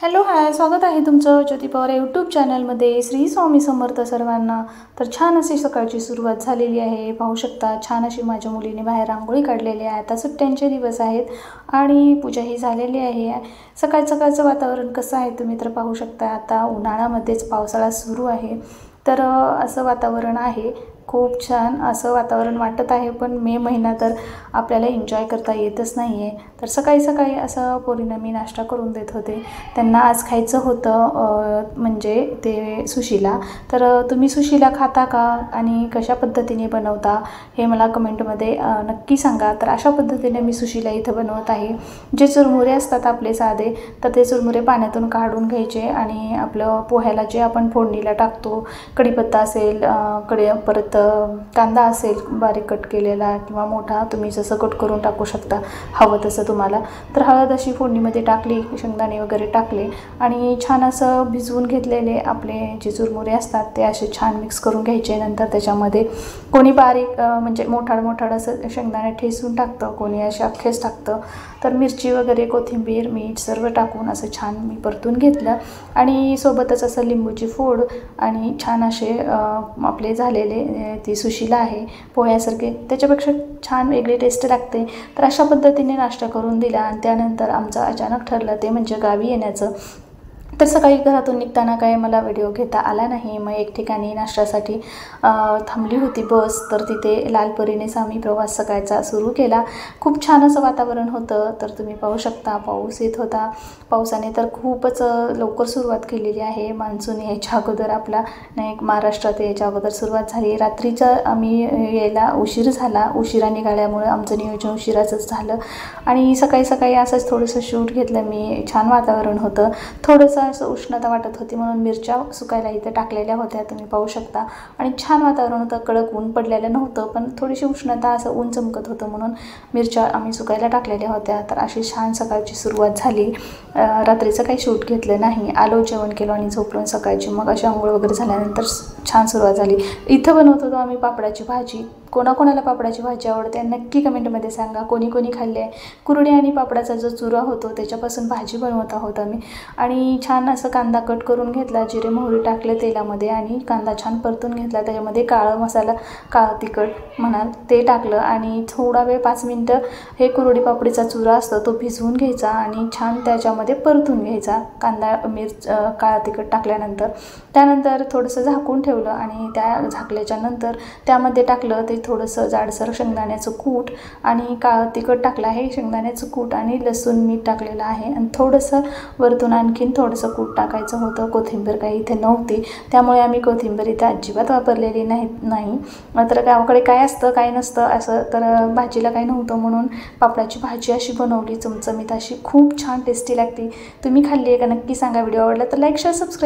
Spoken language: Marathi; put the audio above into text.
हॅलो हाय, स्वागत आहे तुमचं ज्योती पवार यूट्यूब चॅनलमध्ये। श्री स्वामी समर्थ सर्वांना। तर छान अशी सकाळची सुरुवात झालेली आहे। पाहू शकता छान अशी माझ्या मुलीने बाहेर रांगोळी काढलेली आहे। आता सुट्ट्यांचे दिवस आहेत आणि पूजाही झालेली आहे। सकाळचं वातावरण कसं आहे तुम्ही तर पाहू शकता। आता उन्हाळ्यामध्येच पावसाळा सुरू आहे, तर असं वातावरण आहे। खूप छान असं वातावरण वाटत आहे, पण मे महिना तर आपल्याला एन्जॉय करता येतच नाही आहे। तर सकाळी असं पोरींना मी नाश्ता करून देत होते। त्यांना आज खायचं होतं म्हणजे ते सुशिला। तर तुम्ही सुशिला खाता का आणि कशा पद्धतीने बनवता हे मला कमेंटमध्ये नक्की सांगा। तर अशा पद्धतीने मी सुशिला इथं बनवत आहे। जे चुरमुरे असतात आपले साधे, तर ते चुरमुरे पाण्यातून काढून घ्यायचे आणि आपलं पोह्याला जे आपण फोडणीला टाकतो, कढीपत्ता असेल, परत कांदा असेल बारीक कट केलेला किंवा मोठा, तुम्ही जसं कट करून टाकू शकता हवं तसं तुम्हाला। तर हळद अशी फोडणीमध्ये टाकली, शेंगदाणे वगैरे टाकले आणि छान असं भिजवून घेतलेले आपले जे चुरमुरे असतात ते असे छान मिक्स करून घ्यायचे। नंतर त्याच्यामध्ये कोणी बारीक म्हणजे मोठाड असं शेंगदाणे ठेचून टाकतं, कोणी असे अख्खेच टाकतं। तर मिरची वगैरे, कोथिंबीर, मीठ सर्व टाकून असं छान मी परतून घेतलं आणि सोबतच असं लिंबूची फोड आणि छान असे आपले झालेले ती सुशिला आहे पोह्यासारखे, त्याच्यापेक्षा छान वेगळी टेस्ट लागते। तर अशा पद्धतीने नाश्ता करून दिला आणि त्यानंतर आमचं अचानक ठरलं ते म्हणजे गावी येण्याचं। तर सकाळी घरातून निघताना काय मला व्हिडिओ घेता आला नाही। मग एक ठिकाणी नाश्त्यासाठी थांबली होती बस, तर तिथे लालपरीनेच आम्ही प्रवास सकाळचा सुरू केला। खूप छान असं वातावरण होतं। तर तुम्ही पाहू शकता पाऊस येत होता। पावसाने तर खूपच लवकर सुरुवात केलेली आहे। मान्सून यायच्या अगोदर आपला नाही महाराष्ट्रात यायच्या अगोदर सुरुवात झाली। रात्रीचं आम्ही यायला उशीर झाला, उशिरा निघाल्यामुळे आमचं नियोजन उशिराचंच झालं आणि सकाळी असंच थोडंसं शूट घेतलं मी। छान वातावरण होतं, थोडंसं असं उष्णता वाटत होती म्हणून मिरच्या सुकायला इथं टाकलेल्या होत्या, तुम्ही पाहू शकता। आणि छान वातावरण होतं, कडक ऊन पडलेलं नव्हतं, पण थोडीशी उष्णता असं ऊन चमकत होतं म्हणून मिरच्या आम्ही सुकायला टाकलेल्या होत्या। तर अशी छान सकाळची सुरुवात झाली। रात्रीचं काही शूट घेतलं नाही, आलो जेवण केलं आणि झोपलो सकाळची। मग अशी आंघोळ वगैरे झाल्यानंतर छान सुरुवात झाली। इथं बनवत होतो आम्ही पापडाची भाजी। कोणाकोणाला पापडाची भाजी आवडते नक्की कमेंटमध्ये सांगा। कोणी खाल्ली आहे। कुरडे आणि पापडाचा जो चुरा होतो त्याच्यापासून भाजी बनवत आहोत आम्ही। आणि छान असं कांदा कट करून घेतला, जिरे मोहरी टाकले तेलामध्ये आणि कांदा छान परतून घेतला। त्याच्यामध्ये काळा मसाला, काळं तिखट म्हणाल ते टाकलं आणि थोडा वेळ 5 मिनटं हे कुरडी पापडीचा चुरा असतो तो भिजवून घ्यायचा आणि छान त्याच्यामध्ये परतून घ्यायचा। कांदा, मिरच, काळं तिखट टाकल्यानंतर त्यानंतर थोडंसं झाकून ठेवलं आणि त्या झाकल्याच्या नंतर त्यामध्ये टाकलं ते थोडंसं जाडसर शेंगदाण्याचं कूट आणि काळं तिखट टाकलं आहे, शेंगदाण्याचं कूट आणि लसूण मीठ टाकलेलं आहे आणि थोडंसं वरतून आणखीन थोडंसं कूट टाकायचं होतं। कोथिंबीर काही इथे नव्हती त्यामुळे आम्ही कोथिंबीर इथे अजिबात वापरलेली नाही। मात्र गावाकडे काय असतं काय नसतं असं, तर भाजीला काही नव्हतं म्हणून पापडाची भाजी अशी बनवली चमचमीत अशी, खूप छान टेस्टी लागते। तुम्ही खाल्ली आहे का नक्की सांगा। व्हिडिओ आवडला तर लाईक, शेअर, सबस्क्राईब